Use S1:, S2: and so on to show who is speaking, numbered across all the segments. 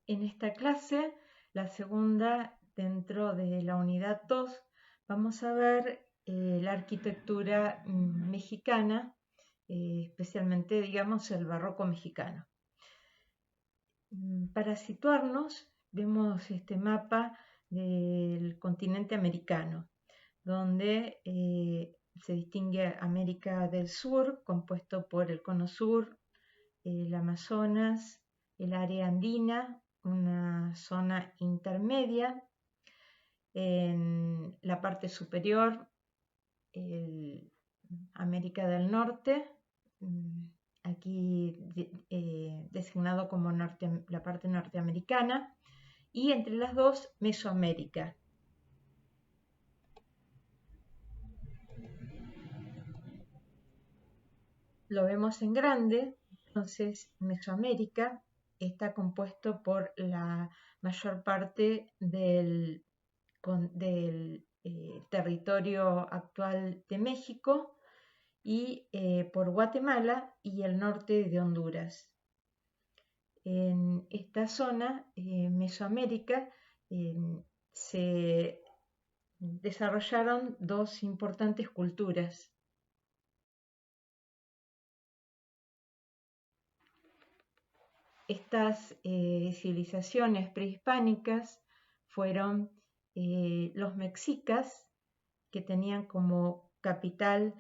S1: En esta clase, la segunda dentro de la unidad 2, vamos a ver la arquitectura mexicana, especialmente, digamos, el barroco mexicano. Para situarnos, vemos este mapa del continente americano, donde se distingue América del Sur, compuesto por el Cono Sur, el Amazonas, el área andina, una zona intermedia. En la parte superior, América del Norte, aquí designado como la parte norteamericana, y entre las dos, Mesoamérica. Lo vemos en grande, entonces Mesoamérica está compuesto por la mayor parte del territorio actual de México y por Guatemala y el norte de Honduras. En esta zona, Mesoamérica, se desarrollaron dos importantes culturas. Estas civilizaciones prehispánicas fueron los mexicas, que tenían como capital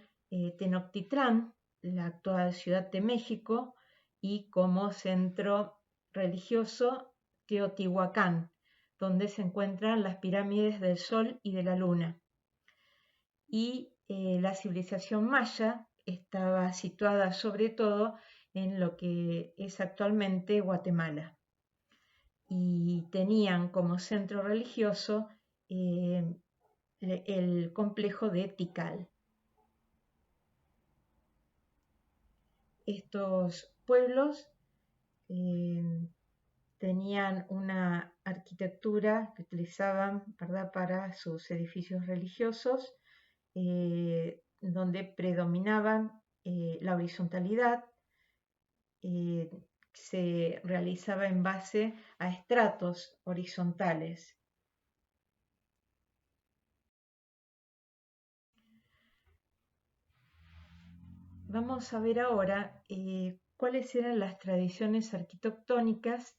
S1: Tenochtitlán, la actual Ciudad de México, y como centro religioso Teotihuacán, donde se encuentran las pirámides del Sol y de la Luna. Y la civilización maya estaba situada sobre todo en lo que es actualmente Guatemala. Y tenían como centro religioso el complejo de Tikal. Estos pueblos tenían una arquitectura que utilizaban, ¿verdad?, para sus edificios religiosos, donde predominaban la horizontalidad, se realizaba en base a estratos horizontales. Vamos a ver ahora cuáles eran las tradiciones arquitectónicas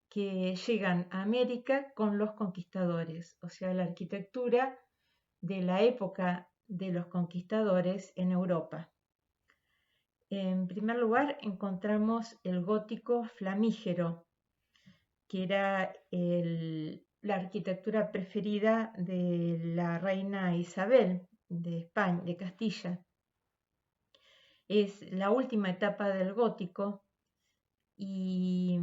S1: que llegan a América con los conquistadores, o sea, la arquitectura de la época de los conquistadores en Europa. En primer lugar, encontramos el gótico flamígero, que era la arquitectura preferida de la reina Isabel de España, de Castilla. Es la última etapa del gótico y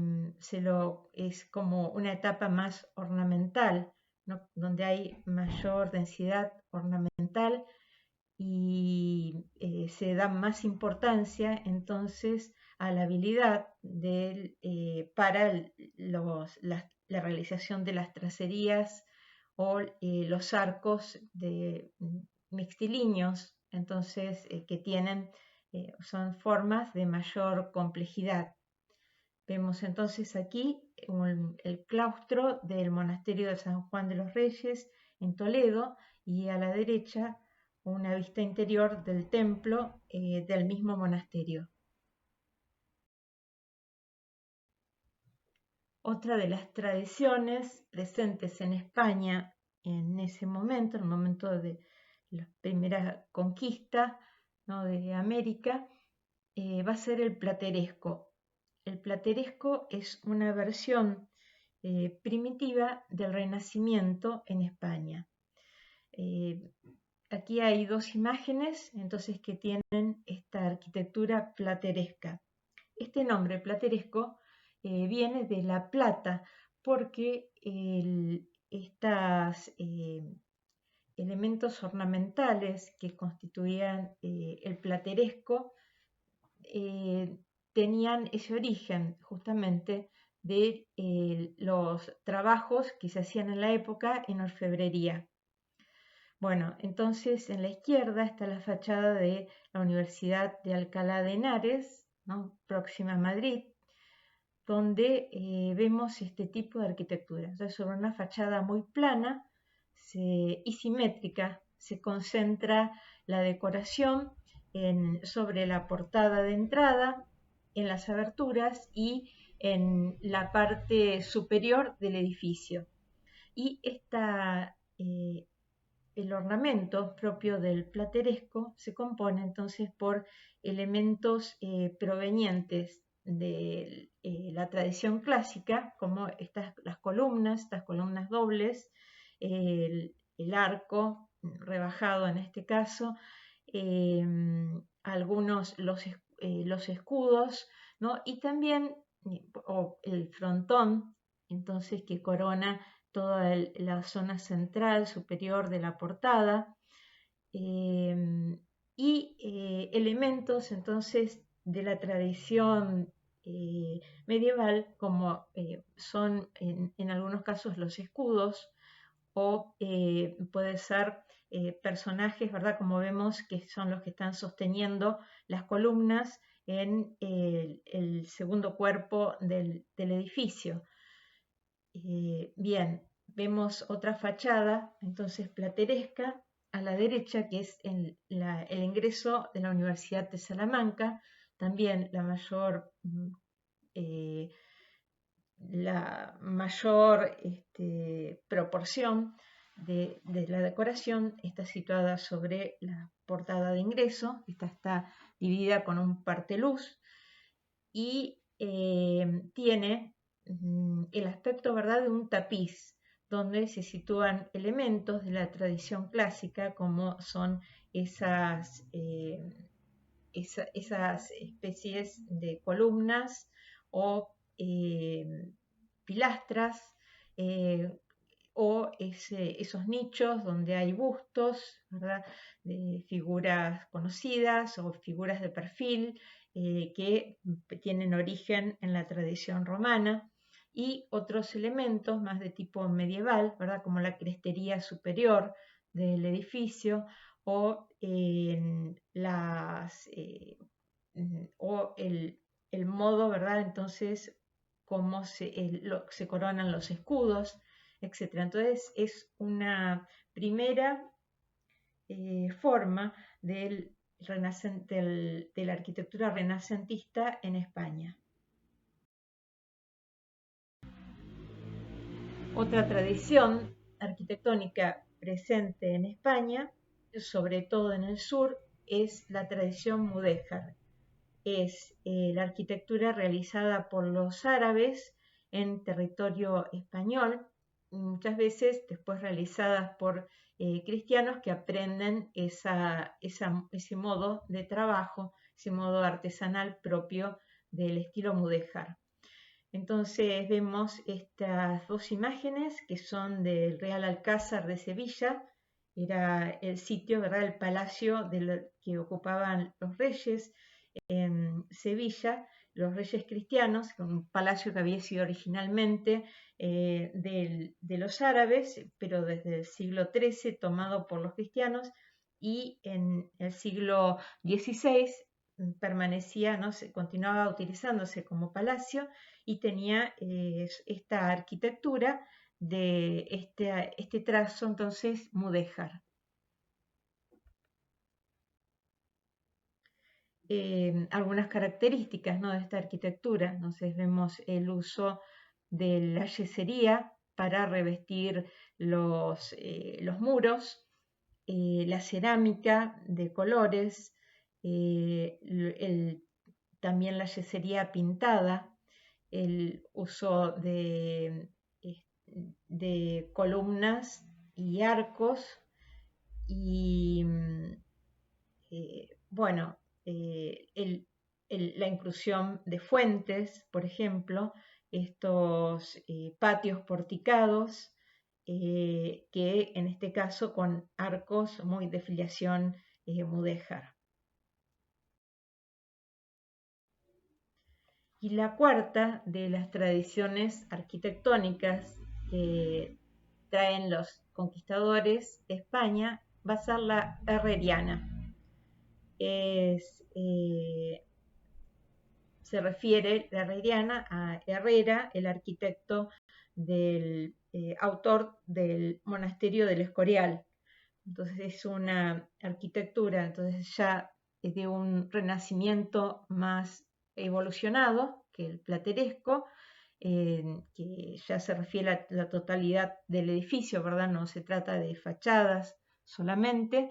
S1: es como una etapa más ornamental, ¿no?, donde hay mayor densidad ornamental y se da más importancia entonces a la habilidad para la realización de las tracerías o los arcos mixtilíneos, entonces que son formas de mayor complejidad. Vemos entonces aquí el claustro del monasterio de San Juan de los Reyes en Toledo y a la derecha una vista interior del templo del mismo monasterio. Otra de las tradiciones presentes en España en ese momento, en el momento de la primera conquista, ¿no?, de América, va a ser el plateresco. El plateresco es una versión primitiva del Renacimiento en España. Aquí hay dos imágenes, entonces, que tienen esta arquitectura plateresca. Este nombre plateresco viene de la plata, porque estos elementos ornamentales que constituían el plateresco tenían ese origen justamente de los trabajos que se hacían en la época en orfebrería. Bueno, entonces en la izquierda está la fachada de la Universidad de Alcalá de Henares, ¿no?, próxima a Madrid, donde vemos este tipo de arquitectura. Entonces, sobre una fachada muy plana y simétrica se concentra la decoración sobre la portada de entrada, en las aberturas y en la parte superior del edificio. Y el ornamento propio del plateresco se compone entonces por elementos provenientes de la tradición clásica, como estas columnas dobles, el arco rebajado en este caso, eh, los escudos, ¿no? Y también el frontón, entonces que corona toda la zona central superior de la portada, y elementos entonces de la tradición medieval, como son en algunos casos los escudos, o puede ser personajes, ¿verdad? Como vemos que son los que están sosteniendo las columnas en el segundo cuerpo del edificio. Bien, vemos otra fachada, entonces plateresca, a la derecha, que es el ingreso de la Universidad de Salamanca, también eh, la mayor proporción de la decoración está situada sobre la portada de ingreso. Esta está dividida con un parteluz y tiene el aspecto, ¿verdad?, de un tapiz donde se sitúan elementos de la tradición clásica, como son esas especies de columnas o pilastras, o esos nichos donde hay bustos, ¿verdad?, de figuras conocidas o figuras de perfil que tienen origen en la tradición romana, y otros elementos más de tipo medieval, ¿verdad?, como la crestería superior del edificio, o o el modo, ¿verdad? Entonces, cómo se coronan los escudos, etc. Entonces, es una primera forma de la arquitectura renacentista en España. Otra tradición arquitectónica presente en España, sobre todo en el sur, es la tradición mudéjar. Es la arquitectura realizada por los árabes en territorio español, muchas veces después realizadas por cristianos que aprenden ese modo de trabajo, ese modo artesanal propio del estilo mudéjar. Entonces vemos estas dos imágenes que son del Real Alcázar de Sevilla. Era el sitio, ¿verdad?, el palacio que ocupaban los reyes en Sevilla, los reyes cristianos, un palacio que había sido originalmente de los árabes, pero desde el siglo XIII tomado por los cristianos, y en el siglo XVI permanecía, ¿no?, continuaba utilizándose como palacio y tenía esta arquitectura de este trazo entonces mudéjar. Algunas características, ¿no?, de esta arquitectura. Entonces vemos el uso de la yesería para revestir los muros, la cerámica de colores, también la yesería pintada, el uso de columnas y arcos y bueno, la inclusión de fuentes, por ejemplo, estos patios porticados, que en este caso con arcos muy de filiación mudéjar. Y la cuarta de las tradiciones arquitectónicas que traen los conquistadores de España va a ser la herreriana. se refiere la herreriana a Herrera, el arquitecto del autor del monasterio del Escorial. Entonces es una arquitectura entonces ya de un renacimiento más evolucionado que el plateresco, que ya se refiere a la totalidad del edificio, ¿verdad? No se trata de fachadas solamente,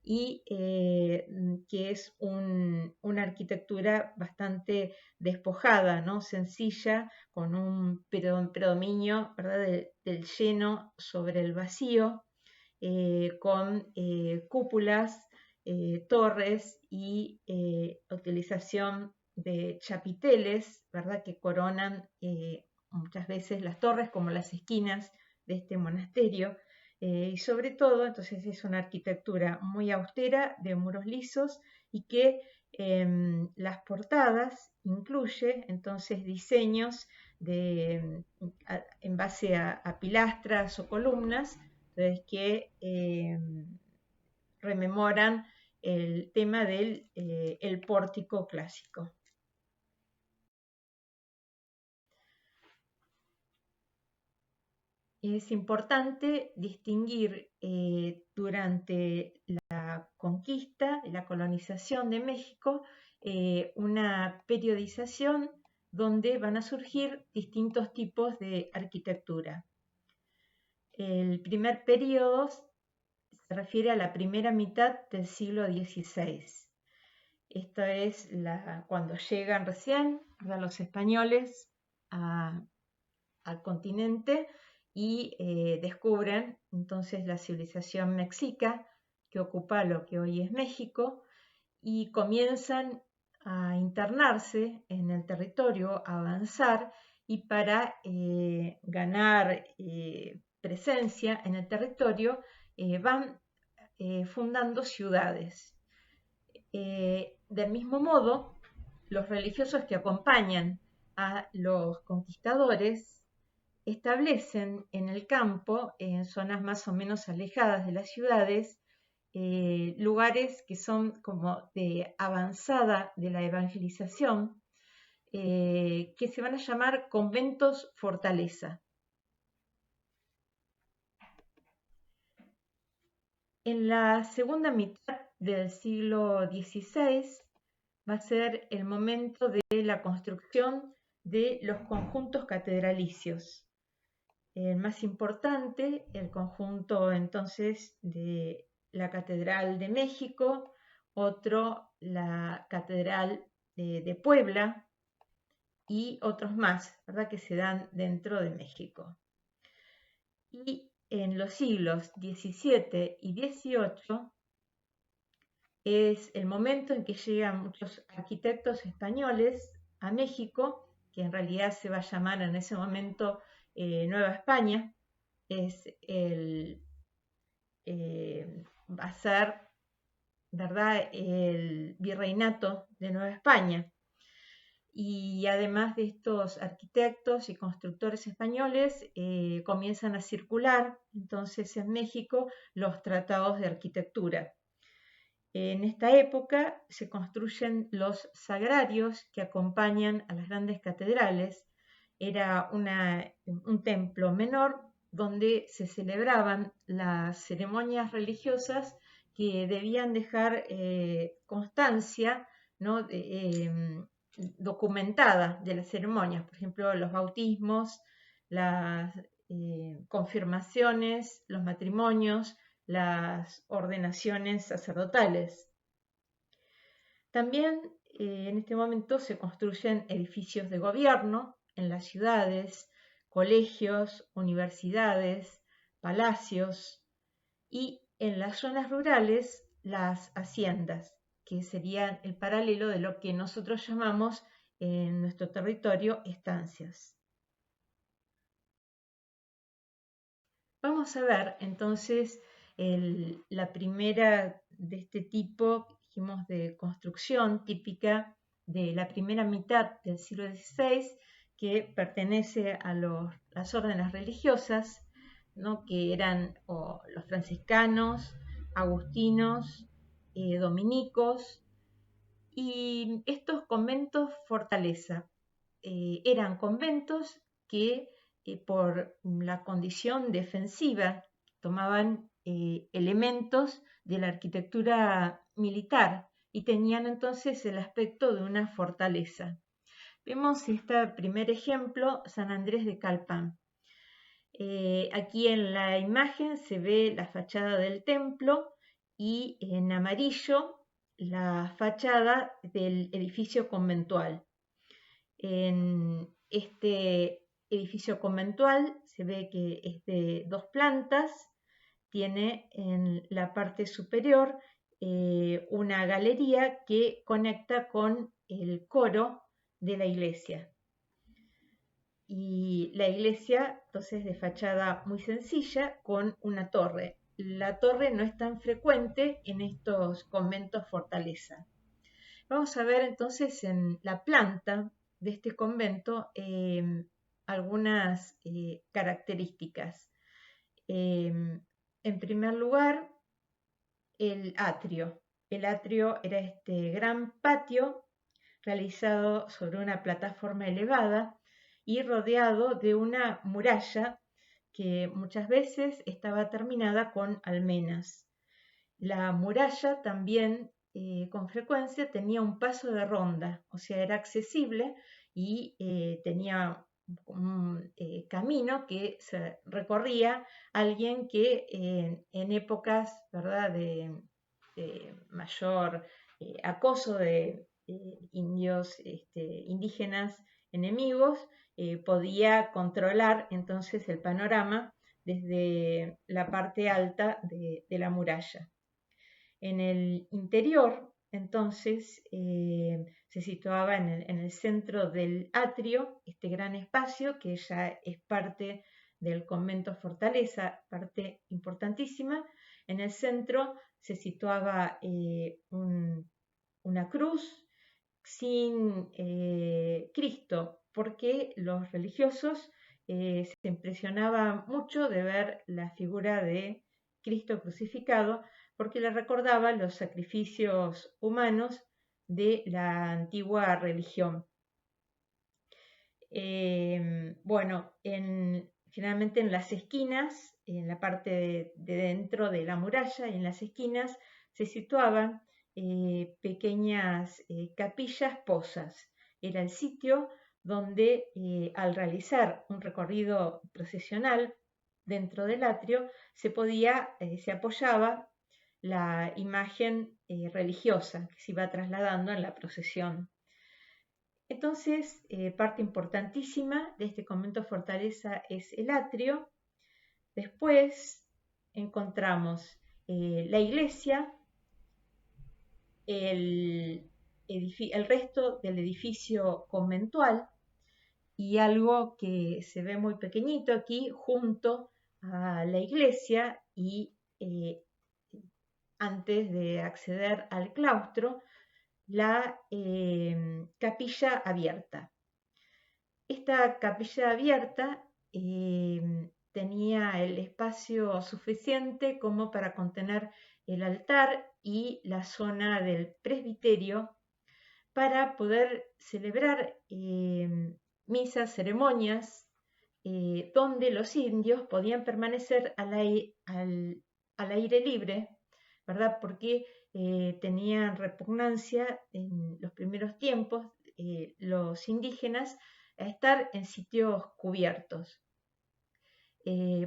S1: y que es una arquitectura bastante despojada, ¿no? Sencilla, con un predominio, ¿verdad? del lleno sobre el vacío, con cúpulas, torres y utilización de chapiteles, ¿verdad? Que coronan muchas veces las torres como las esquinas de este monasterio. Y sobre todo, entonces es una arquitectura muy austera, de muros lisos, y que las portadas incluye entonces diseños en base a pilastras o columnas, entonces que rememoran el tema del el pórtico clásico. Es importante distinguir durante la conquista, la colonización de México, una periodización donde van a surgir distintos tipos de arquitectura. El primer periodo se refiere a la primera mitad del siglo XVI. Esto es cuando llegan recién, ¿verdad?, los españoles al continente y descubren entonces la civilización mexica que ocupa lo que hoy es México, y comienzan a internarse en el territorio, a avanzar, y para ganar presencia en el territorio van fundando ciudades. Del mismo modo, los religiosos que acompañan a los conquistadores establecen en el campo, en zonas más o menos alejadas de las ciudades, lugares que son como de avanzada de la evangelización, que se van a llamar conventos fortaleza. En la segunda mitad del siglo XVI va a ser el momento de la construcción de los conjuntos catedralicios. El más importante, el conjunto entonces de la Catedral de México, otro la Catedral de Puebla y otros más, ¿verdad?, que se dan dentro de México. Y en los siglos XVII y XVIII es el momento en que llegan muchos arquitectos españoles a México, que en realidad se va a llamar en ese momento Nueva España. Va a ser, ¿verdad?, el virreinato de Nueva España. Y además de estos arquitectos y constructores españoles, comienzan a circular entonces en México los tratados de arquitectura. En esta época se construyen los sagrarios que acompañan a las grandes catedrales. Era un templo menor donde se celebraban las ceremonias religiosas que debían dejar constancia, ¿no?, documentada de las ceremonias, por ejemplo, los bautismos, las confirmaciones, los matrimonios, las ordenaciones sacerdotales. También en este momento se construyen edificios de gobierno en las ciudades, colegios, universidades, palacios, y en las zonas rurales las haciendas, que serían el paralelo de lo que nosotros llamamos en nuestro territorio estancias. Vamos a ver entonces la primera de este tipo, dijimos, de construcción típica de la primera mitad del siglo XVI, que pertenece a las órdenes religiosas, ¿no?, que eran los franciscanos, agustinos, dominicos, Y estos conventos fortaleza eran conventos que por la condición defensiva tomaban elementos de la arquitectura militar y tenían entonces el aspecto de una fortaleza. Vemos este primer ejemplo, San Andrés de Calpan. Aquí en la imagen se ve la fachada del templo y en amarillo la fachada del edificio conventual. En este edificio conventual se ve que es de 2 plantas, tiene en la parte superior una galería que conecta con el coro de la iglesia. Y la iglesia, entonces, de fachada muy sencilla, con una torre. La torre no es tan frecuente en estos conventos fortaleza. Vamos a ver entonces en la planta de este convento algunas características. En primer lugar, el atrio. El atrio era este gran patio realizado sobre una plataforma elevada y rodeado de una muralla que muchas veces estaba terminada con almenas. La muralla también con frecuencia tenía un paso de ronda, o sea, era accesible y tenía un camino que se recorría alguien que en épocas, ¿verdad?, de mayor acoso de indios, indígenas enemigos, podía controlar entonces el panorama desde la parte alta de la muralla. En el interior, entonces, se situaba en el centro del atrio, este gran espacio que ya es parte del convento fortaleza, parte importantísima. En el centro se situaba una cruz sin Cristo, porque los religiosos se impresionaban mucho de ver la figura de Cristo crucificado, porque le recordaba los sacrificios humanos de la antigua religión. Bueno, finalmente en las esquinas, en la parte de dentro de la muralla, en las esquinas se situaban pequeñas capillas pozas. Era el sitio donde al realizar un recorrido procesional dentro del atrio se apoyaba la imagen religiosa que se iba trasladando en la procesión. Entonces, parte importantísima de este convento fortaleza es el atrio. Después encontramos la iglesia, el resto del edificio conventual y algo que se ve muy pequeñito aquí junto a la iglesia y antes de acceder al claustro, la capilla abierta. Esta capilla abierta tenía el espacio suficiente como para contener el altar y la zona del presbiterio para poder celebrar misas, ceremonias, donde los indios podían permanecer al aire libre, ¿verdad? Porque tenían repugnancia en los primeros tiempos los indígenas a estar en sitios cubiertos.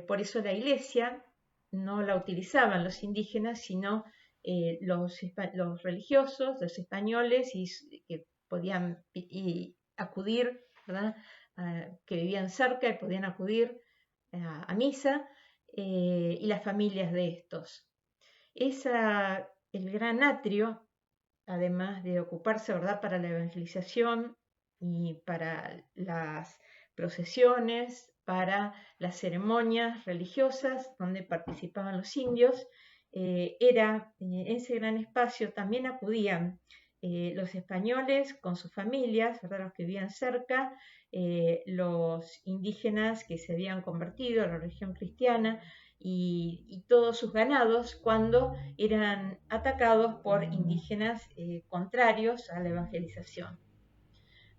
S1: Por eso la iglesia no la utilizaban los indígenas, sino los religiosos, los españoles, que podían acudir, ¿verdad? Que vivían cerca y podían acudir a misa, y las familias de estos. El gran atrio, además de ocuparse, ¿verdad?, para la evangelización y para las procesiones, para las ceremonias religiosas donde participaban los indios, en ese gran espacio también acudían los españoles con sus familias, ¿verdad? Los que vivían cerca, los indígenas que se habían convertido a la religión cristiana y todos sus ganados cuando eran atacados por indígenas contrarios a la evangelización.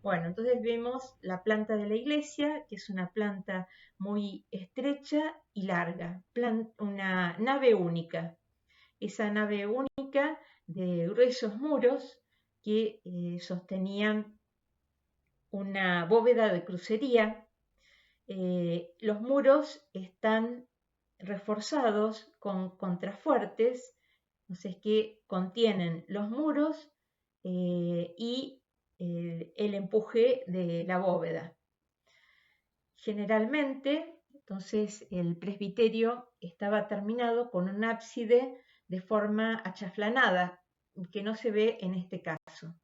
S1: Bueno, entonces vemos la planta de la iglesia, que es una planta muy estrecha y larga, una nave única. Esa nave única de gruesos muros que sostenían una bóveda de crucería. Los muros están reforzados con contrafuertes, entonces que contienen los muros y el empuje de la bóveda. Generalmente, entonces, el presbiterio estaba terminado con un ábside de forma achaflanada, que no se ve en este caso.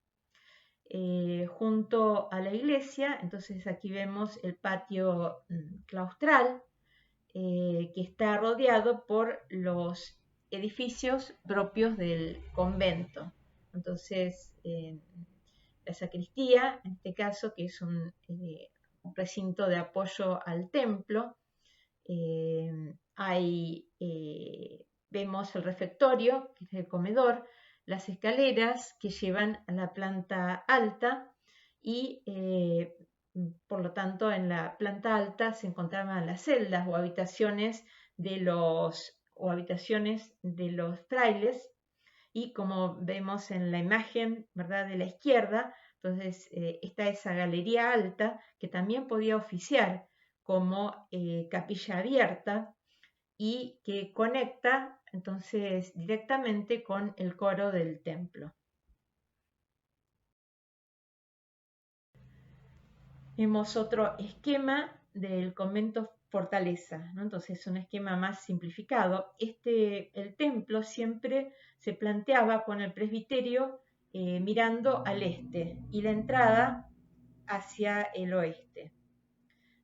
S1: Junto a la iglesia, entonces aquí vemos el patio claustral, que está rodeado por los edificios propios del convento. Entonces, la sacristía, en este caso, que es un recinto de apoyo al templo, vemos el refectorio, que es el comedor, las escaleras que llevan a la planta alta y por lo tanto en la planta alta se encontraban las celdas o habitaciones de los frailes, y como vemos en la imagen, ¿verdad?, de la izquierda, entonces está esa galería alta que también podía oficiar como capilla abierta y que conecta entonces directamente con el coro del templo. Vemos otro esquema del convento fortaleza, ¿no? Entonces un esquema más simplificado. El templo siempre se planteaba con el presbiterio mirando al este y la entrada hacia el oeste.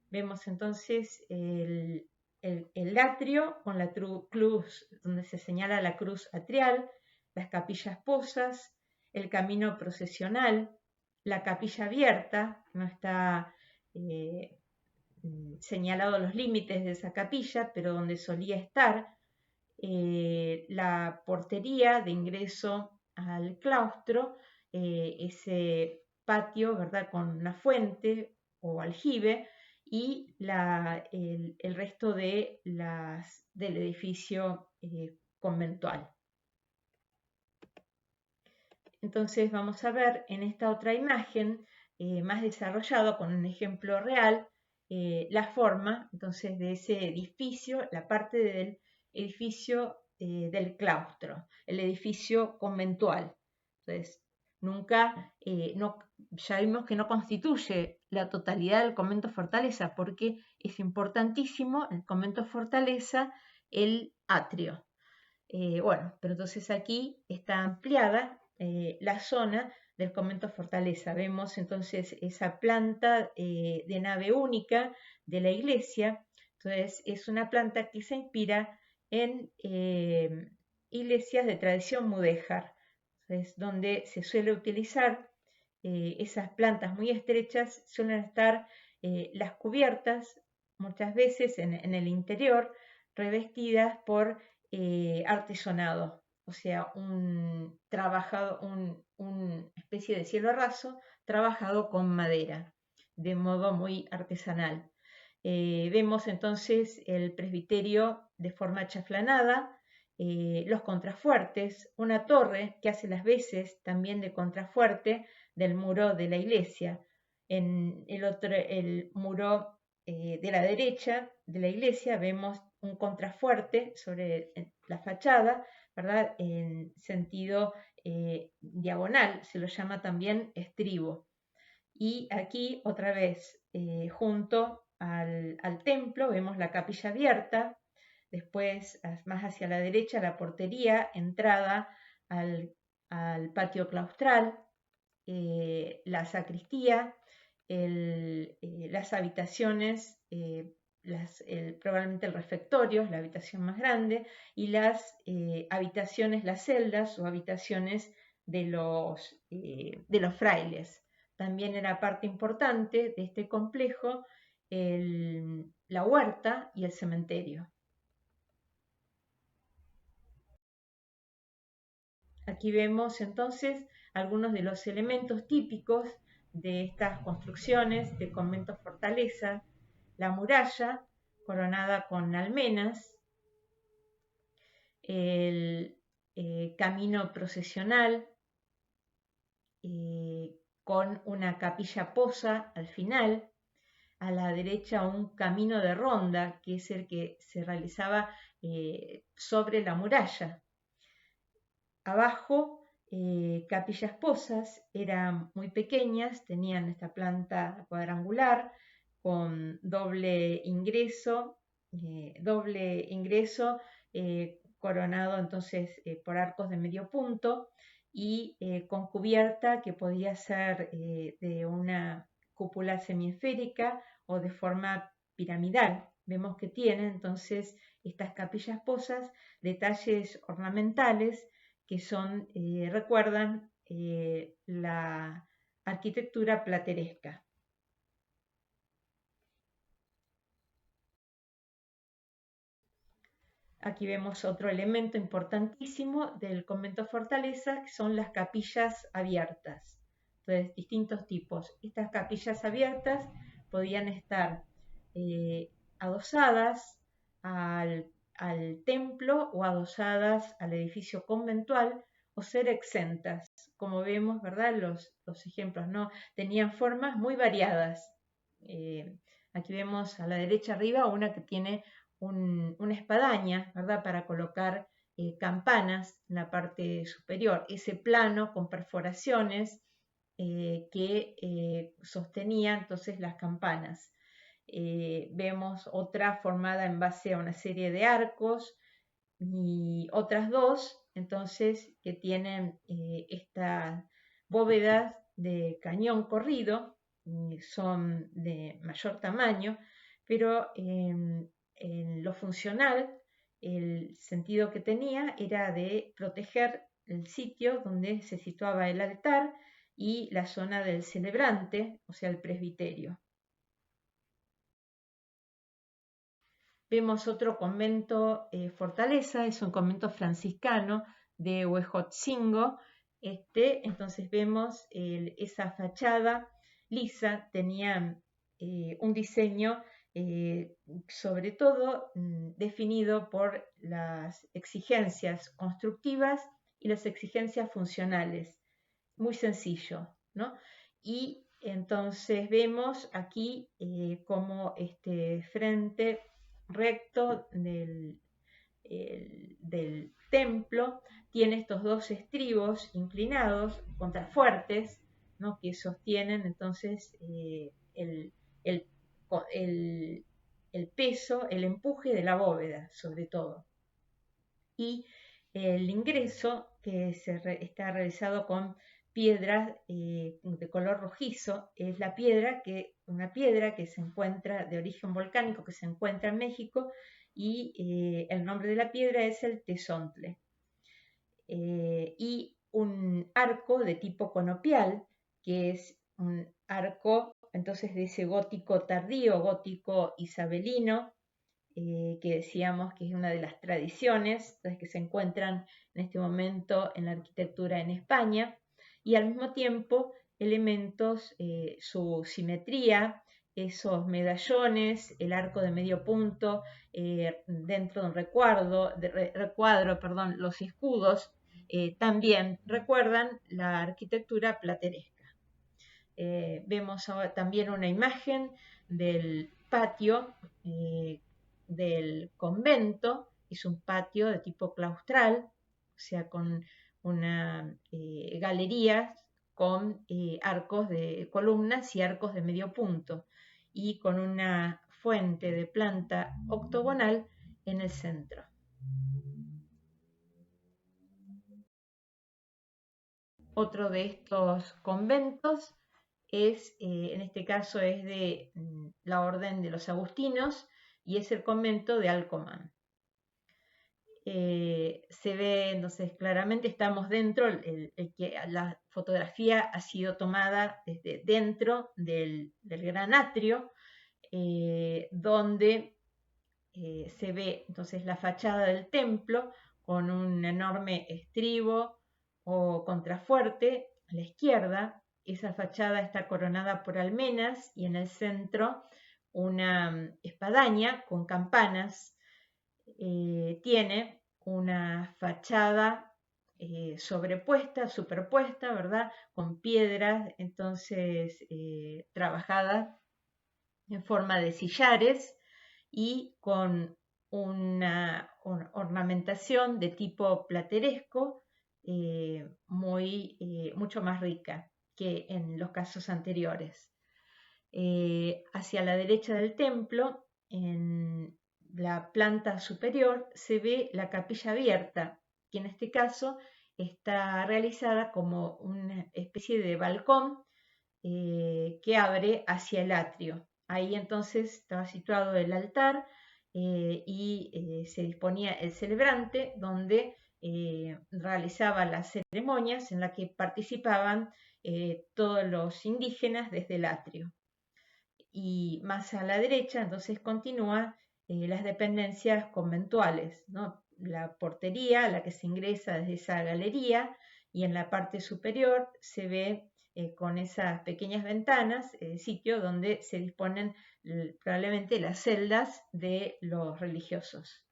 S1: Vemos entonces el atrio con la cruz, donde se señala la cruz atrial, las capillas posas, el camino procesional, la capilla abierta, no está señalado los límites de esa capilla, pero donde solía estar, la portería de ingreso al claustro, ese patio, ¿verdad?, con una fuente o aljibe, y el resto del edificio conventual. Entonces vamos a ver en esta otra imagen, más desarrollado con un ejemplo real, la forma entonces de ese edificio, la parte del edificio del claustro, el edificio conventual. Entonces, ya vimos que no constituye la totalidad del convento fortaleza, porque es importantísimo el convento fortaleza el atrio. Bueno, pero entonces aquí está ampliada la zona del convento fortaleza. Vemos entonces esa planta de nave única de la iglesia. Entonces es una planta que se inspira en iglesias de tradición mudéjar, entonces, donde se suele utilizar esas plantas muy estrechas, suelen estar las cubiertas muchas veces en el interior revestidas por artesonado, o sea, una especie de cielo raso trabajado con madera, de modo muy artesanal. Vemos entonces el presbiterio de forma chaflanada, los contrafuertes, una torre que hace las veces también de contrafuerte del muro de la iglesia. En el muro de la derecha de la iglesia vemos un contrafuerte sobre la fachada, ¿verdad?, en sentido diagonal, se lo llama también estribo. Y aquí otra vez, junto al templo, vemos la capilla abierta, después más hacia la derecha la portería, entrada al patio claustral, la sacristía, las habitaciones, probablemente el refectorio, la habitación más grande, y las habitaciones, las celdas o habitaciones de los frailes. También era parte importante de este complejo la huerta y el cementerio. Aquí vemos entonces algunos de los elementos típicos de estas construcciones de conventos fortaleza: la muralla coronada con almenas, el camino procesional con una capilla posa al final, a la derecha un camino de ronda, que es el que se realizaba sobre la muralla. Abajo, capillas posas, eran muy pequeñas, tenían esta planta cuadrangular con doble ingreso, coronado entonces por arcos de medio punto y con cubierta que podía ser de una cúpula semiesférica o de forma piramidal. Vemos que tiene entonces estas capillas posas detalles ornamentales que recuerdan la arquitectura plateresca. Aquí vemos otro elemento importantísimo del convento fortaleza, que son las capillas abiertas. Entonces, distintos tipos. Estas capillas abiertas podían estar adosadas al templo o adosadas al edificio conventual o ser exentas. Como vemos, ¿verdad? Los ejemplos, ¿no? Tenían formas muy variadas. Aquí vemos a la derecha arriba una que tiene una espadaña, ¿verdad? Para colocar campanas en la parte superior. Ese plano con perforaciones que sostenía entonces las campanas. Vemos otra formada en base a una serie de arcos y otras dos, entonces, que tienen estas bóvedas de cañón corrido, son de mayor tamaño, pero en lo funcional, el sentido que tenía era de proteger el sitio donde se situaba el altar y la zona del celebrante, o sea, el presbiterio. Vemos otro convento fortaleza, es un convento franciscano de Huejotzingo. Entonces vemos esa fachada lisa, tenía un diseño sobre todo definido por las exigencias constructivas y las exigencias funcionales. Muy sencillo, ¿no? Y entonces vemos aquí como este frente recto del templo tiene estos dos estribos inclinados, contrafuertes, ¿no? Que sostienen entonces el, el, el peso, el empuje de la bóveda, sobre todo. Y el ingreso que está realizado con piedras de color rojizo, es una piedra que se encuentra de origen volcánico, que se encuentra en México, y el nombre de la piedra es el tezontle. Y un arco de tipo conopial, que es un arco entonces de ese gótico tardío, gótico isabelino, que decíamos que es una de las tradiciones que se encuentran en este momento en la arquitectura en España, y al mismo tiempo elementos, su simetría, esos medallones, el arco de medio punto, dentro de un recuadro, los escudos, también recuerdan la arquitectura plateresca. Vemos también una imagen del patio del convento. Es un patio de tipo claustral, o sea, con una galería con arcos de columnas y arcos de medio punto, y con una fuente de planta octogonal en el centro. Otro de estos conventos en este caso es de la Orden de los Agustinos, y es el convento de Alcomán. se ve, entonces claramente estamos dentro, la fotografía ha sido tomada desde dentro del gran atrio, donde se ve entonces la fachada del templo con un enorme estribo o contrafuerte a la izquierda. Esa fachada está coronada por almenas y en el centro una espadaña con campanas. Tiene una fachada superpuesta, ¿verdad? Con piedras, entonces trabajadas en forma de sillares y con una ornamentación de tipo plateresco mucho más rica que en los casos anteriores. Hacia la derecha del templo, en la planta superior, se ve la capilla abierta, que en este caso está realizada como una especie de balcón que abre hacia el atrio. Ahí entonces estaba situado el altar y se disponía el celebrante, donde realizaba las ceremonias en las que participaban todos los indígenas desde el atrio. Y más a la derecha entonces continúa las dependencias conventuales, ¿no? La portería a la que se ingresa desde esa galería, y en la parte superior se ve con esas pequeñas ventanas el sitio donde se disponen probablemente las celdas de los religiosos.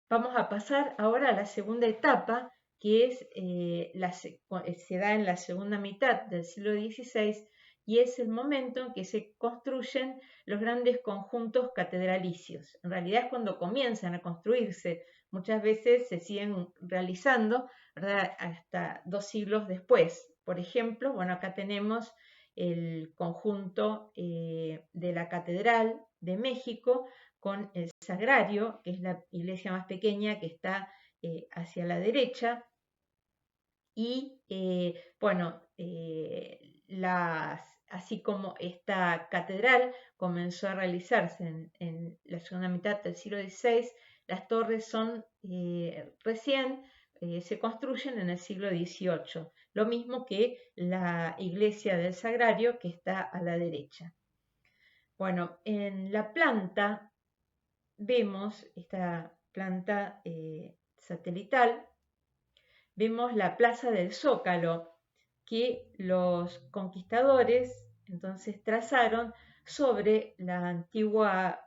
S1: Vamos a pasar ahora a la segunda etapa, que es, se da en la segunda mitad del siglo XVI, y es el momento en que se construyen los grandes conjuntos catedralicios. En realidad es cuando comienzan a construirse, muchas veces se siguen realizando, ¿verdad?, hasta 2 siglos después. Por ejemplo, bueno, acá tenemos el conjunto de la Catedral de México con el Sagrario, que es la iglesia más pequeña que está hacia la derecha. Y bueno, así como esta catedral comenzó a realizarse en la segunda mitad del siglo XVI, las torres son recién se construyen en el siglo XVIII, lo mismo que la iglesia del Sagrario, que está a la derecha. Bueno, en la planta vemos esta planta satelital, vemos la plaza del Zócalo, que los conquistadores entonces trazaron sobre la antigua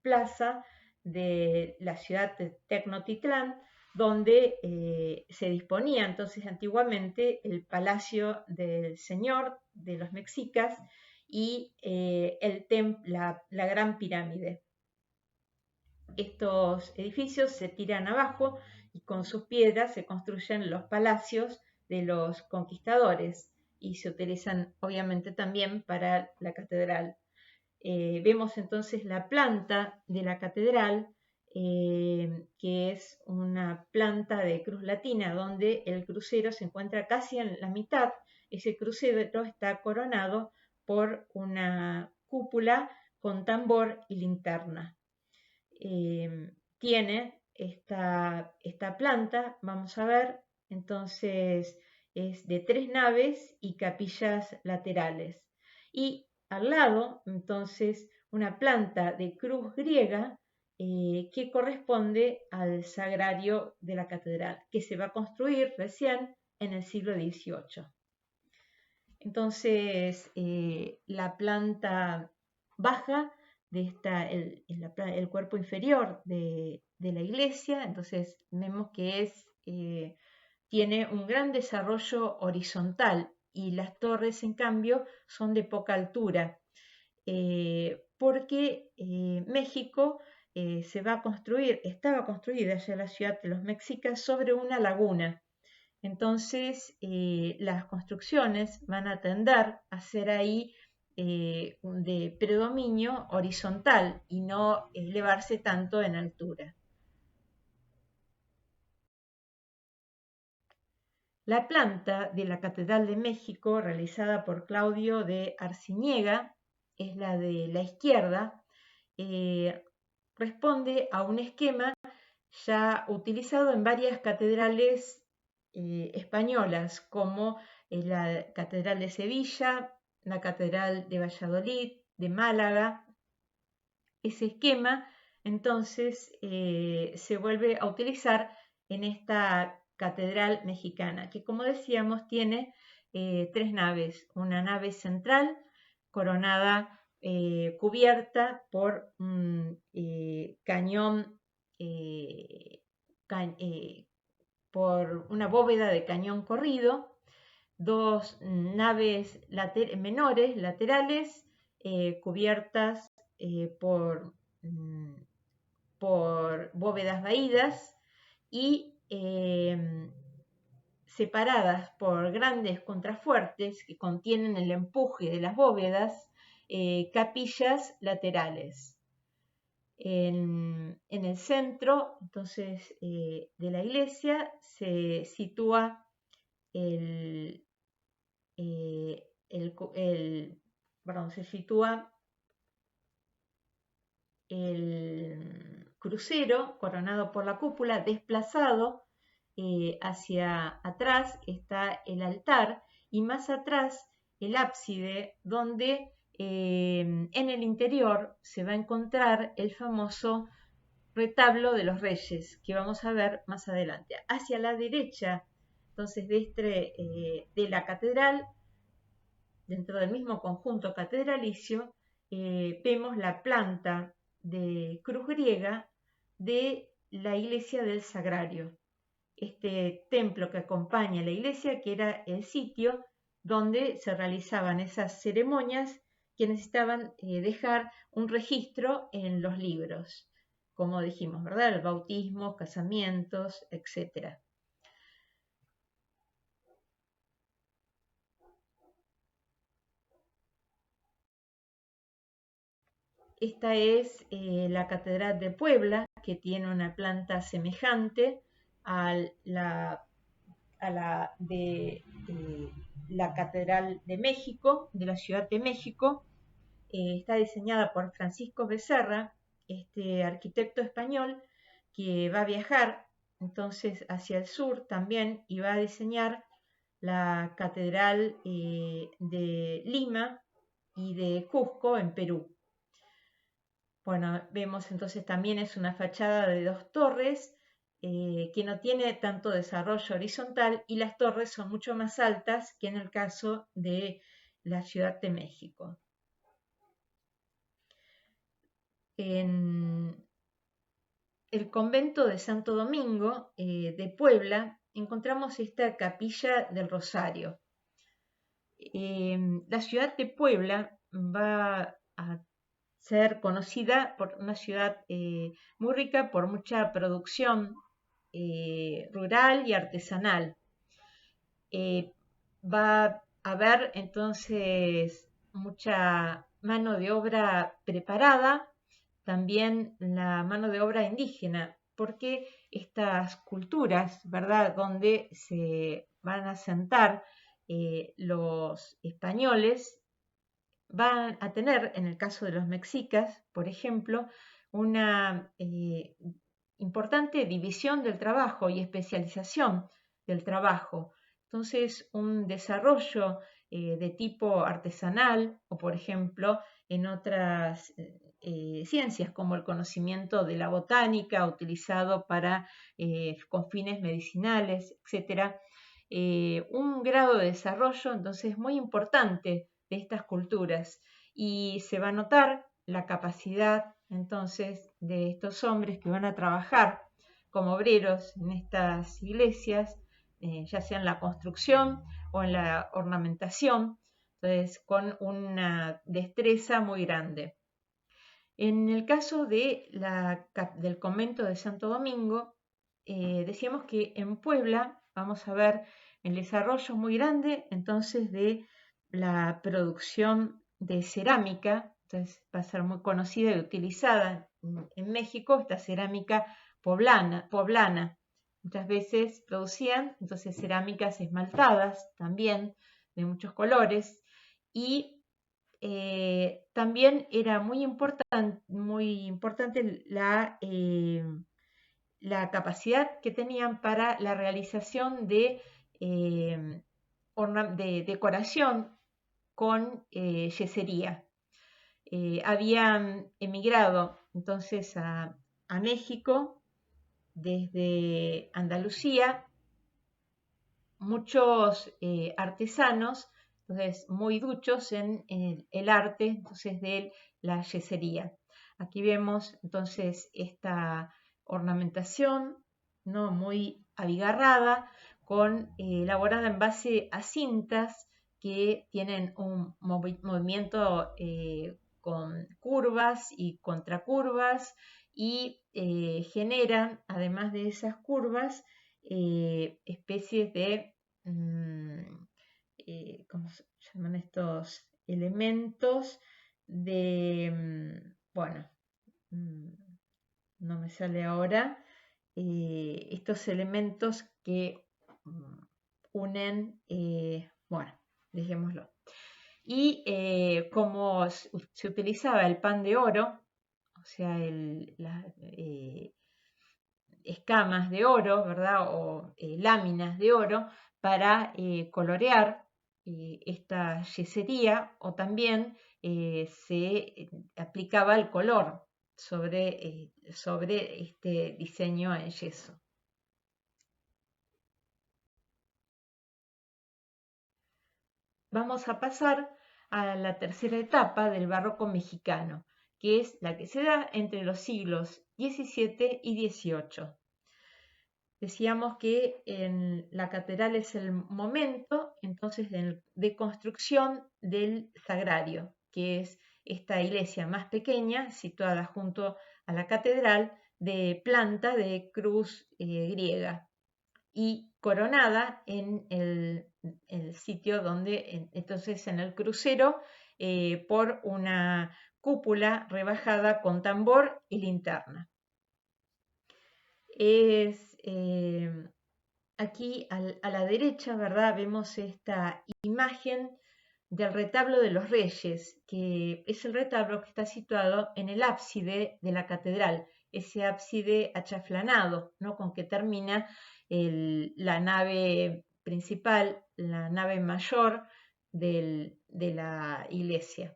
S1: plaza de la ciudad de Tecnotitlán, donde se disponía entonces antiguamente el palacio del señor de los mexicas y la gran pirámide. Estos edificios se tiran abajo y con sus piedras se construyen los palacios de los conquistadores y se utilizan obviamente también para la catedral. Vemos entonces la planta de la catedral, que es una planta de cruz latina, donde el crucero se encuentra casi en la mitad. Ese crucero está coronado por una cúpula con tambor y linterna. Tiene esta planta, vamos a ver, entonces es de 3 naves y capillas laterales. Y al lado, entonces, una planta de cruz griega que corresponde al sagrario de la catedral, que se va a construir recién en el siglo XVIII. Entonces, la planta baja de el cuerpo inferior de la iglesia, entonces vemos que tiene un gran desarrollo horizontal, y las torres, en cambio, son de poca altura, porque México estaba construida ya la ciudad de los mexicas sobre una laguna. Entonces, las construcciones van a tender a ser ahí de predominio horizontal y no elevarse tanto en altura. La planta de la Catedral de México, realizada por Claudio de Arciniega, es la de la izquierda. responde a un esquema ya utilizado en varias catedrales españolas, como la Catedral de Sevilla, la Catedral de Valladolid, de Málaga. Ese esquema entonces se vuelve a utilizar en esta catedral mexicana, que como decíamos tiene 3 naves, una nave central coronada, cubierta por un cañón, por una bóveda de cañón corrido, 2 naves menores, laterales, cubiertas por bóvedas vaídas y separadas por grandes contrafuertes que contienen el empuje de las bóvedas, capillas laterales. En el centro, entonces, de la iglesia se sitúa el crucero coronado por la cúpula. Desplazado hacia atrás está el altar y más atrás el ábside, donde en el interior se va a encontrar el famoso retablo de los reyes, que vamos a ver más adelante. Hacia la derecha, entonces, de la catedral, dentro del mismo conjunto catedralicio, vemos la planta de cruz griega de la iglesia del Sagrario, este templo que acompaña a la iglesia, que era el sitio donde se realizaban esas ceremonias que necesitaban dejar un registro en los libros, como dijimos, ¿verdad? El bautismo, casamientos, etc. Esta es la Catedral de Puebla, que tiene una planta semejante a la de la Catedral de México, de la Ciudad de México. Está diseñada por Francisco Becerra, este arquitecto español que va a viajar entonces hacia el sur también y va a diseñar la Catedral de Lima y de Cusco en Perú. Bueno, vemos entonces también es una fachada de 2 torres que no tiene tanto desarrollo horizontal y las torres son mucho más altas que en el caso de la Ciudad de México. En el convento de Santo Domingo de Puebla encontramos esta capilla del Rosario. La ciudad de Puebla va a ser conocida por una ciudad muy rica por mucha producción rural y artesanal. Va a haber entonces mucha mano de obra preparada, también la mano de obra indígena, porque estas culturas, ¿verdad?, donde se van a sentar los españoles, van a tener, en el caso de los mexicas, por ejemplo, una importante división del trabajo y especialización del trabajo. Entonces, un desarrollo de tipo artesanal o, por ejemplo, en otras ciencias como el conocimiento de la botánica utilizado con fines medicinales, etc. Un grado de desarrollo entonces muy importante de estas culturas y se va a notar la capacidad entonces de estos hombres que van a trabajar como obreros en estas iglesias, ya sea en la construcción o en la ornamentación, entonces con una destreza muy grande. En el caso del convento de Santo Domingo, decíamos que en Puebla vamos a ver el desarrollo muy grande entonces de la producción de cerámica. Entonces va a ser muy conocida y utilizada en México esta cerámica poblana. Muchas veces producían entonces cerámicas esmaltadas también de muchos colores y también era muy importante la capacidad que tenían para la realización de decoración con yesería. Habían emigrado entonces a México desde Andalucía muchos artesanos, entonces muy duchos en el arte entonces de la yesería. Aquí vemos entonces esta ornamentación, ¿no? Muy abigarrada, elaborada en base a cintas que tienen un movimiento con curvas y contracurvas y generan, además de esas curvas, especies de, ¿cómo se llaman estos elementos? Bueno, mm, no me sale ahora, estos elementos que unen, bueno, dejémoslo. Y como se utilizaba el pan de oro, o sea, escamas de oro, ¿verdad? O láminas de oro para colorear esta yesería, o también se aplicaba el color sobre este diseño en yeso. Vamos a pasar a la tercera etapa del barroco mexicano, que es la que se da entre los siglos XVII y XVIII. Decíamos que en la catedral es el momento entonces de construcción del sagrario, que es esta iglesia más pequeña situada junto a la catedral, de planta de cruz griega y coronada en el sitio donde, entonces en el crucero, por una cúpula rebajada con tambor y linterna. Aquí a la derecha, ¿verdad? Vemos esta imagen del retablo de los Reyes, que es el retablo que está situado en el ábside de la catedral, ese ábside achaflanado, ¿no? Con que termina la nave principal, la nave mayor de la iglesia.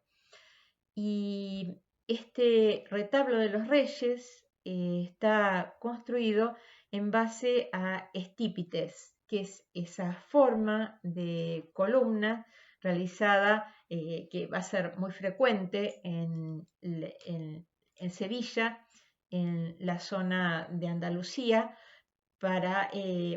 S1: Y este retablo de los Reyes está construido en base a estípites, que es esa forma de columna realizada, que va a ser muy frecuente en Sevilla, en la zona de Andalucía,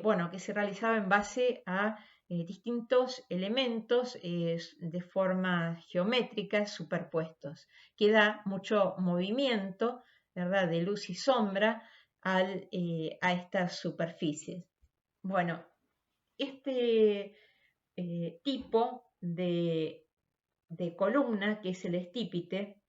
S1: bueno, que se realizaba en base a distintos elementos de forma geométrica superpuestos, que da mucho movimiento, ¿verdad?, de luz y sombra a estas superficies. Bueno, este tipo de columna, que es el estípite,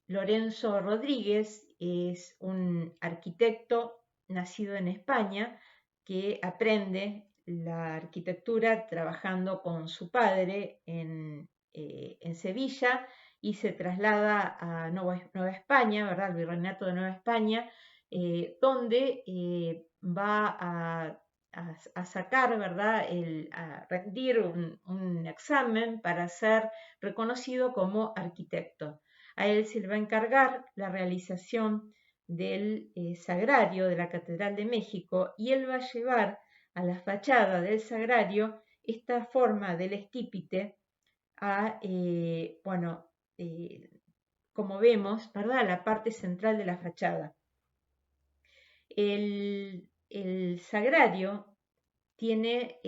S1: Lorenzo Rodríguez es un arquitecto nacido en España que aprende la arquitectura trabajando con su padre en Sevilla, y se traslada a Nueva España, ¿verdad?, al Virreinato de Nueva España, donde va a sacar, ¿verdad?, a rendir un examen para ser reconocido como arquitecto. A él se le va a encargar la realización del sagrario de la Catedral de México, y él va a llevar a la fachada del sagrario esta forma del estípite bueno, como vemos, ¿verdad?, la parte central de la fachada. El sagrario tiene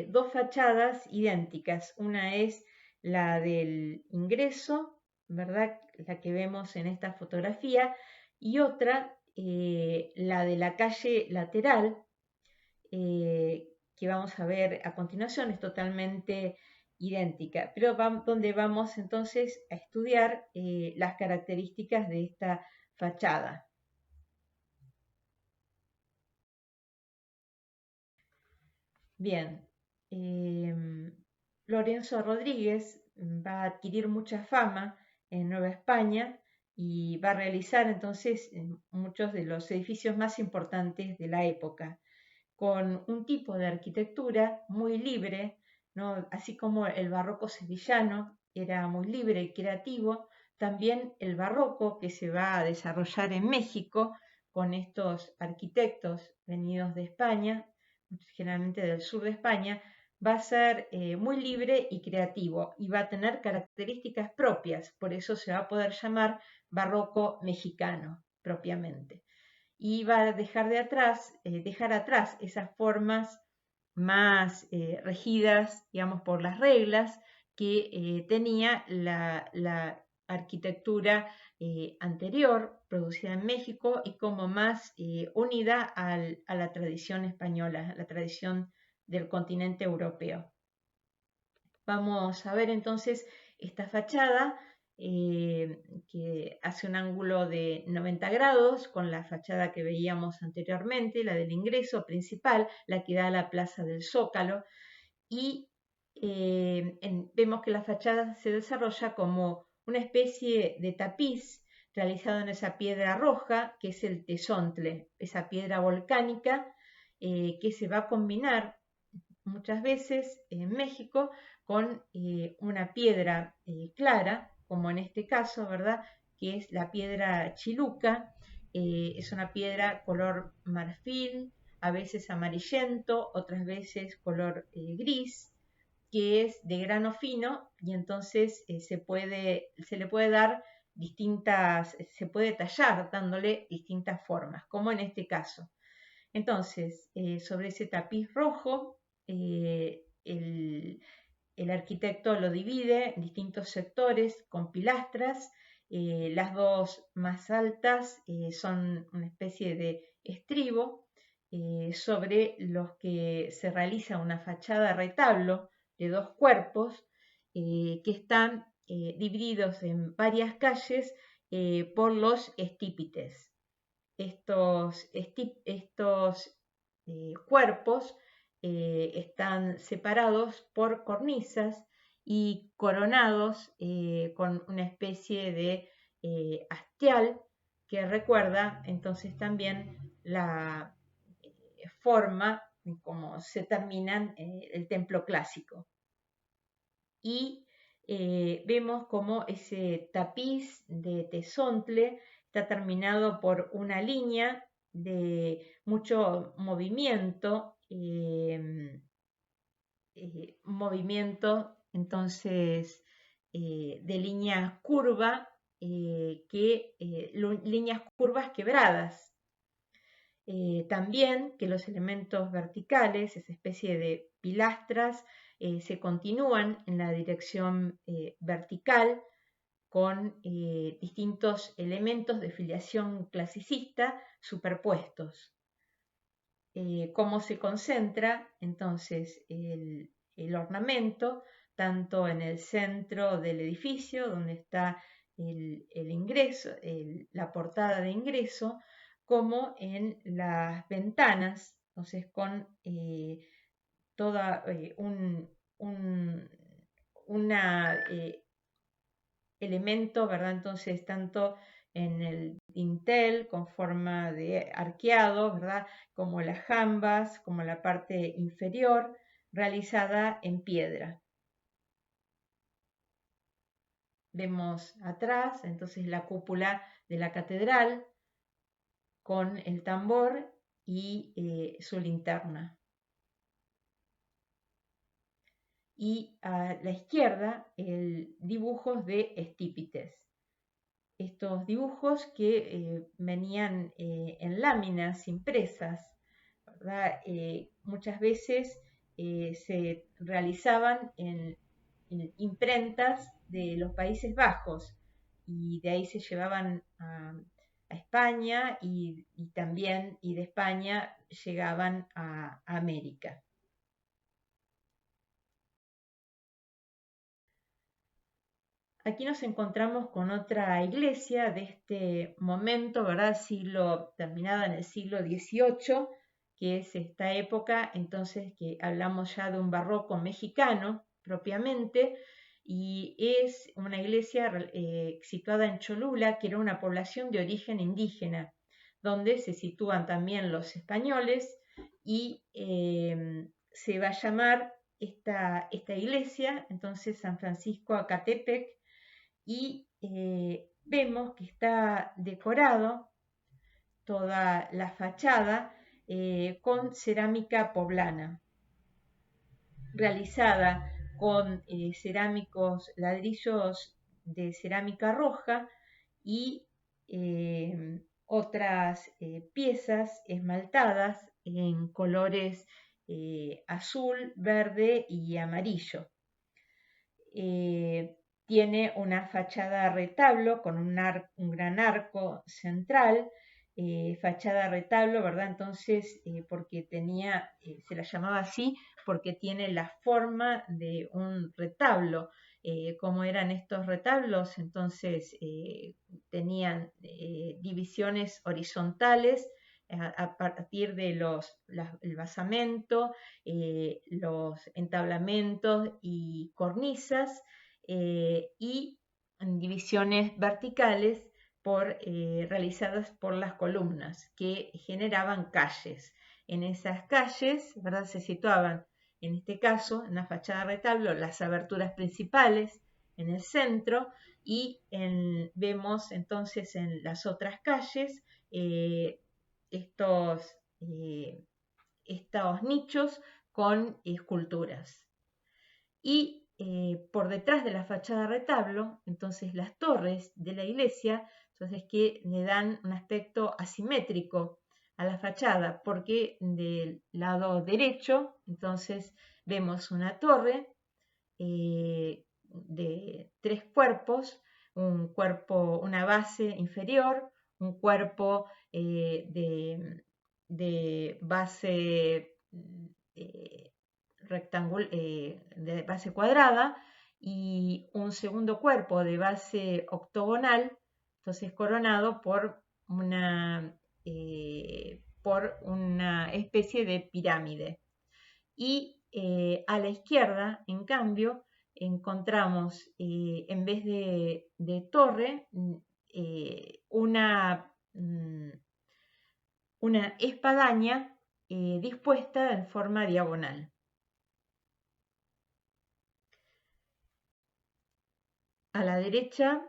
S1: dos fachadas idénticas. Una es la del ingreso, ¿verdad?, la que vemos en esta fotografía, y otra, la de la calle lateral, que vamos a ver a continuación, es totalmente idéntica, pero donde vamos entonces a estudiar las características de esta fachada. Bien, Lorenzo Rodríguez va a adquirir mucha fama en Nueva España y va a realizar entonces muchos de los edificios más importantes de la época, con un tipo de arquitectura muy libre, ¿no? Así como el barroco sevillano era muy libre y creativo, también el barroco que se va a desarrollar en México con estos arquitectos venidos de España, generalmente del sur de España, va a ser muy libre y creativo y va a tener características propias, por eso se va a poder llamar barroco mexicano propiamente. Y va a dejar atrás esas formas más regidas, digamos, por las reglas que tenía la arquitectura anterior, producida en México, y como más unida a la tradición española, a la tradición del continente europeo. Vamos a ver entonces esta fachada que hace un ángulo de 90 grados con la fachada que veíamos anteriormente, la del ingreso principal, la que da a la Plaza del Zócalo, y vemos que la fachada se desarrolla como una especie de tapiz realizado en esa piedra roja, que es el tesontle, esa piedra volcánica que se va a combinar muchas veces en México con una piedra clara, como en este caso, ¿verdad? Que es la piedra chiluca, es una piedra color marfil, a veces amarillento, otras veces color gris, que es de grano fino y entonces se le puede dar se puede tallar dándole distintas formas, como en este caso. Entonces, sobre ese tapiz rojo, el arquitecto lo divide en distintos sectores con pilastras. Las dos más altas son una especie de estribo sobre los que se realiza una fachada retablo de dos cuerpos que están divididos en varias calles por los estípites. Estos cuerpos están separados por cornisas y coronados con una especie de hastial que recuerda entonces también la forma en cómo se terminan el templo clásico. Y vemos como ese tapiz de tesontle está terminado por una línea de mucho movimiento, entonces de línea curva, líneas curvas quebradas. También que los elementos verticales, esa especie de pilastras, se continúan en la dirección vertical con distintos elementos de filiación clasicista superpuestos. Cómo se concentra entonces el ornamento, tanto en el centro del edificio, donde está el ingreso, la portada de ingreso, como en las ventanas, entonces con toda una elemento, ¿verdad? Entonces, tanto en el dintel con forma de arqueado, ¿verdad? Como las jambas, como la parte inferior, realizada en piedra. Vemos atrás, entonces, la cúpula de la catedral con el tambor y su linterna. Y a la izquierda, dibujos de estípites. Estos dibujos que venían en láminas impresas, ¿verdad? Muchas veces se realizaban en imprentas de los Países Bajos y de ahí se llevaban a España y también y de España llegaban a América. Aquí nos encontramos con otra iglesia de este momento, ¿verdad? Terminada en el siglo XVIII, que es esta época, entonces que hablamos ya de un barroco mexicano propiamente, y es una iglesia situada en Cholula, que era una población de origen indígena, donde se sitúan también los españoles y se va a llamar esta iglesia, entonces San Francisco Acatepec, y vemos que está decorado toda la fachada con cerámica poblana, realizada con cerámicos ladrillos de cerámica roja y otras piezas esmaltadas en colores azul, verde y amarillo. Tiene una fachada retablo con un gran arco central, fachada retablo, ¿verdad? Entonces, porque tenía, se la llamaba así porque tiene la forma de un retablo. ¿Cómo eran estos retablos? Entonces, tenían divisiones horizontales a partir de el basamento, los entablamentos y cornisas, y divisiones verticales realizadas por las columnas que generaban calles. En esas calles, ¿verdad?, se situaban, en este caso, en la fachada retablo, las aberturas principales en el centro y vemos entonces en las otras calles estos nichos con esculturas. Y por detrás de la fachada retablo, entonces las torres de la iglesia, entonces que le dan un aspecto asimétrico a la fachada, porque del lado derecho, entonces vemos una torre de 3 cuerpos, una base inferior, un cuerpo de base de base cuadrada y un segundo cuerpo de base octogonal, entonces coronado por una especie de pirámide. Y a la izquierda, en cambio, encontramos, en vez de torre, una espadaña dispuesta en forma diagonal. A la derecha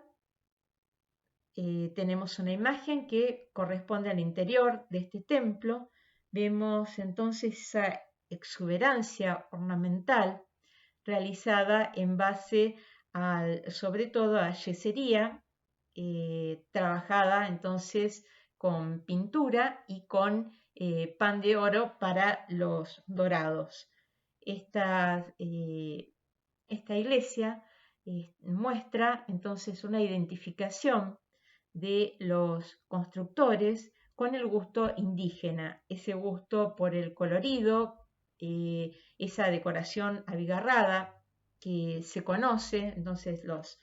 S1: tenemos una imagen que corresponde al interior de este templo. Vemos entonces esa exuberancia ornamental realizada en base sobre todo a yesería, trabajada entonces con pintura y con pan de oro para los dorados. Esta iglesia muestra entonces una identificación de los constructores con el gusto indígena, ese gusto por el colorido, esa decoración abigarrada que se conoce, entonces los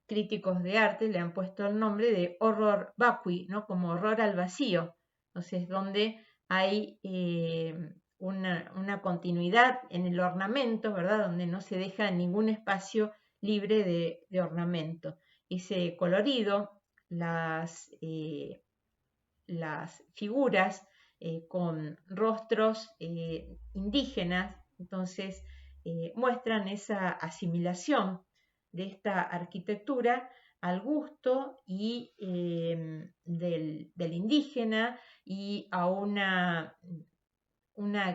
S1: críticos de arte le han puesto el nombre de horror vacui, ¿no?, como horror al vacío, entonces donde hay una continuidad en el ornamento, ¿verdad?, donde no se deja ningún espacio libre de ornamento. Ese colorido, las figuras con rostros indígenas, entonces muestran esa asimilación de esta arquitectura al gusto y del indígena y a una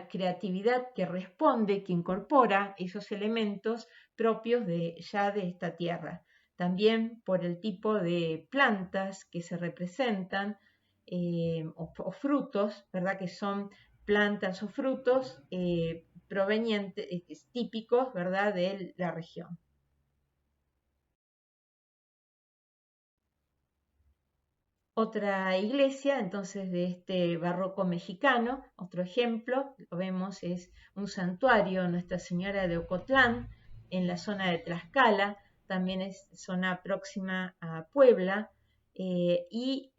S1: creatividad que responde, que incorpora esos elementos propios de esta tierra. También por el tipo de plantas que se representan o frutos, ¿verdad?, que son plantas o frutos provenientes, típicos, ¿verdad?, de la región. Otra iglesia, entonces, de este barroco mexicano, otro ejemplo, lo vemos, es un santuario, Nuestra Señora de Ocotlán, en la zona de Tlaxcala, también es zona próxima a Puebla, y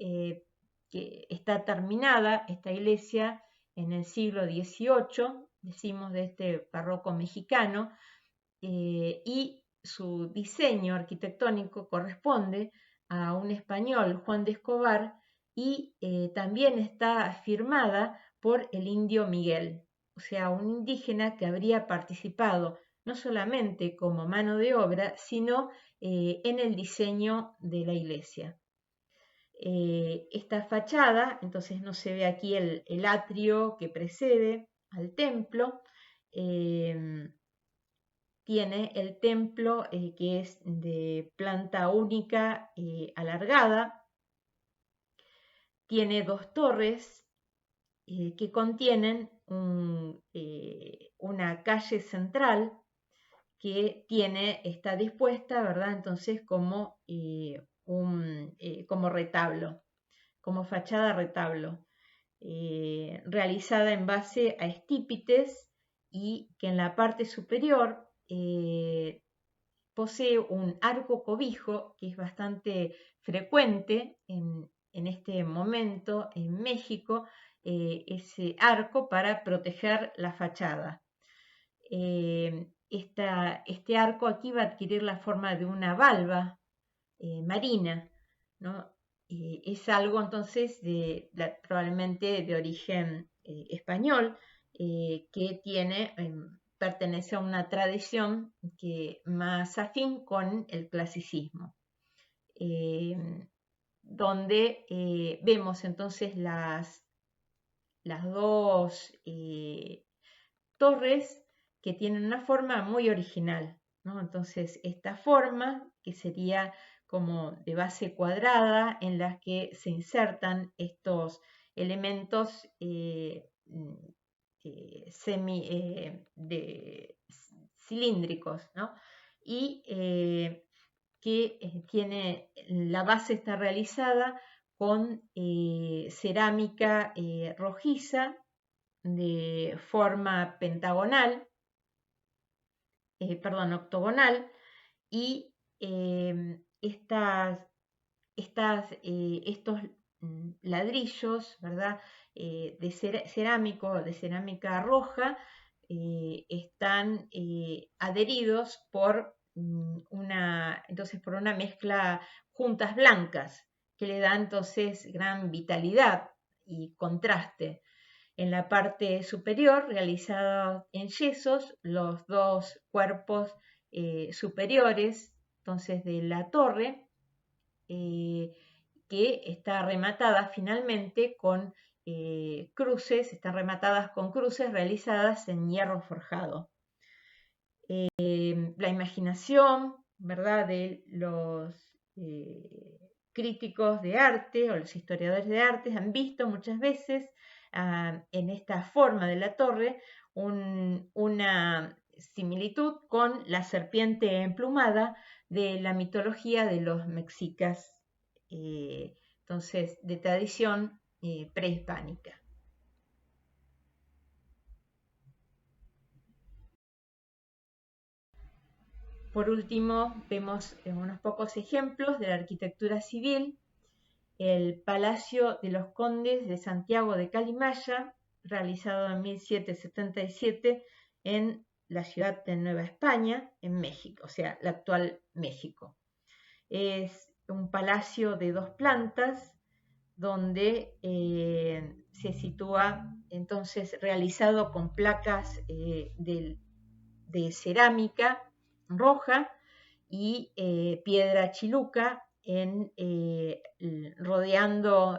S1: que está terminada esta iglesia en el siglo XVIII, decimos, de este barroco mexicano, y su diseño arquitectónico corresponde a un español, Juan de Escobar, y también está firmada por el indio Miguel, o sea, un indígena que habría participado no solamente como mano de obra, sino en el diseño de la iglesia. Esta fachada, entonces no se ve aquí el atrio que precede al templo, tiene el templo que es de planta única alargada, tiene dos torres que contienen una calle central que está dispuesta, ¿verdad? Entonces como, como retablo, como fachada retablo, realizada en base a estípites y que en la parte superior posee un arco cobijo que es bastante frecuente en este momento en México, ese arco para proteger la fachada. Este arco aquí va a adquirir la forma de una valva marina, ¿no? Es algo entonces probablemente de origen español, que pertenece a una tradición que más afín con el clasicismo, donde vemos entonces las dos torres que tienen una forma muy original, ¿no? Entonces, esta forma, que sería como de base cuadrada, en las que se insertan estos elementos cilíndricos, ¿no? Y que la base está realizada con cerámica rojiza de forma octogonal, y estos ladrillos, ¿verdad? De cerámica roja, están adheridos por por una mezcla juntas blancas que le da entonces gran vitalidad y contraste. En la parte superior, realizada en yesos, los dos cuerpos superiores, entonces, de la torre, que está rematada finalmente con cruces, están rematadas con cruces realizadas en hierro forjado. La imaginación, ¿verdad?, de los críticos de arte o los historiadores de arte han visto muchas veces en esta forma de la torre una similitud con la serpiente emplumada de la mitología de los mexicas, entonces de tradición prehispánica. Por último, vemos unos pocos ejemplos de la arquitectura civil. El Palacio de los Condes de Santiago de Calimaya, realizado en 1777 en la ciudad de Nueva España, en México, o sea, la actual México. Es un palacio de 2 plantas, donde se sitúa entonces realizado con placas de cerámica roja y piedra chiluca rodeando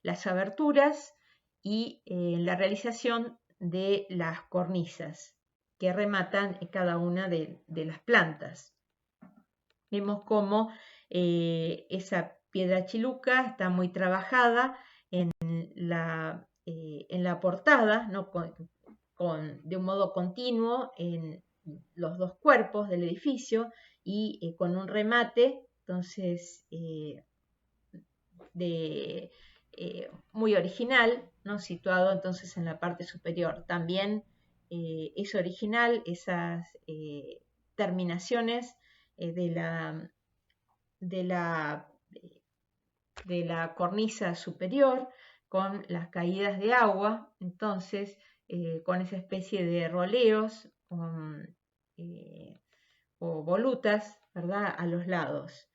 S1: las aberturas y la realización de las cornisas que rematan cada una de las plantas. Vemos cómo esa piedra chiluca está muy trabajada en la portada, ¿no? De un modo continuo en los dos cuerpos del edificio y con un remate, entonces, muy original, ¿no? Situado entonces en la parte superior. También es original esas terminaciones de la cornisa superior con las caídas de agua, entonces con esa especie de roleos, o volutas, ¿verdad? A los lados.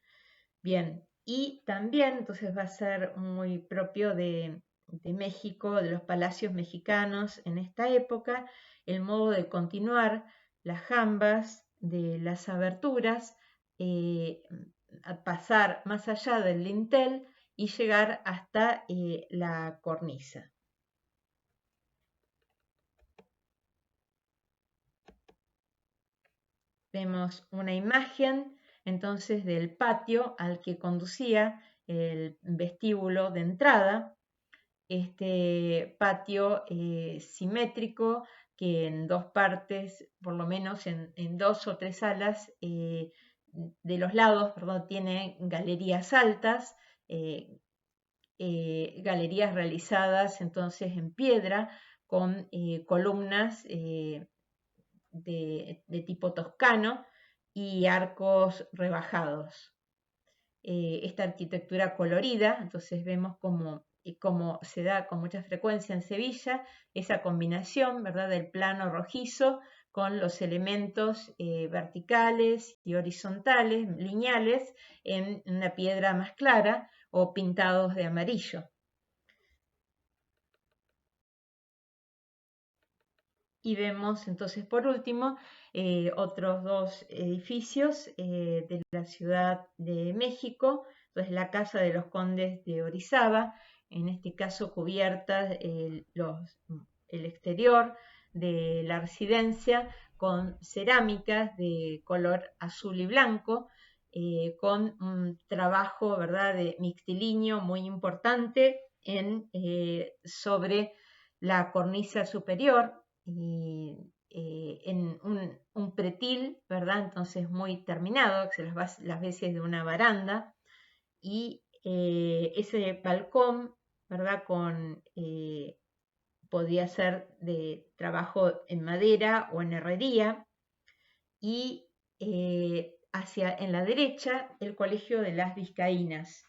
S1: Bien, y también entonces va a ser muy propio de México, de los palacios mexicanos en esta época, el modo de continuar las jambas de las aberturas, a pasar más allá del lintel y llegar hasta la cornisa. Vemos una imagen entonces del patio al que conducía el vestíbulo de entrada, este patio simétrico que en dos partes, por lo menos en dos o tres alas de los lados, perdón, tiene galerías altas, galerías realizadas entonces en piedra con columnas de tipo toscano y arcos rebajados. Esta arquitectura colorida, entonces vemos cómo se da con mucha frecuencia en Sevilla esa combinación, ¿verdad?, del plano rojizo con los elementos verticales y horizontales, lineales, en una piedra más clara o pintados de amarillo. Y vemos entonces por último otros dos edificios de la Ciudad de México, entonces la Casa de los Condes de Orizaba, en este caso cubierta el exterior de la residencia con cerámicas de color azul y blanco, con un trabajo, ¿verdad?, de mixtilinio muy importante sobre la cornisa superior, y en un pretil, ¿verdad? Entonces muy terminado, que las veces de una baranda, y ese balcón, ¿verdad? Podría ser de trabajo en madera o en herrería, y en la derecha el Colegio de las Vizcaínas.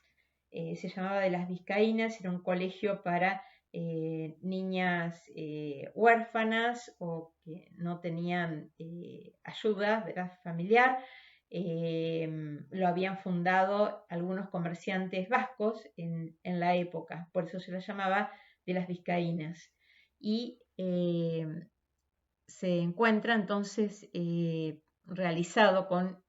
S1: Se llamaba de las Vizcaínas, era un colegio para niñas huérfanas o que no tenían ayuda, ¿verdad?, familiar. Lo habían fundado algunos comerciantes vascos en la época, por eso se lo llamaba de las Vizcaínas. Y se encuentra entonces realizado con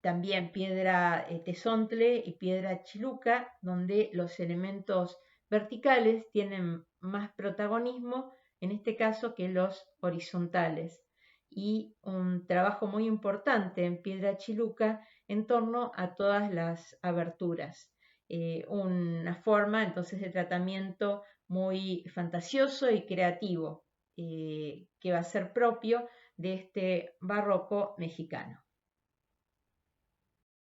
S1: también piedra tezontle y piedra chiluca, donde los elementos verticales tienen más protagonismo, en este caso, que los horizontales. Y un trabajo muy importante en piedra chiluca en torno a todas las aberturas. Una forma entonces de tratamiento muy fantasioso y creativo que va a ser propio de este barroco mexicano.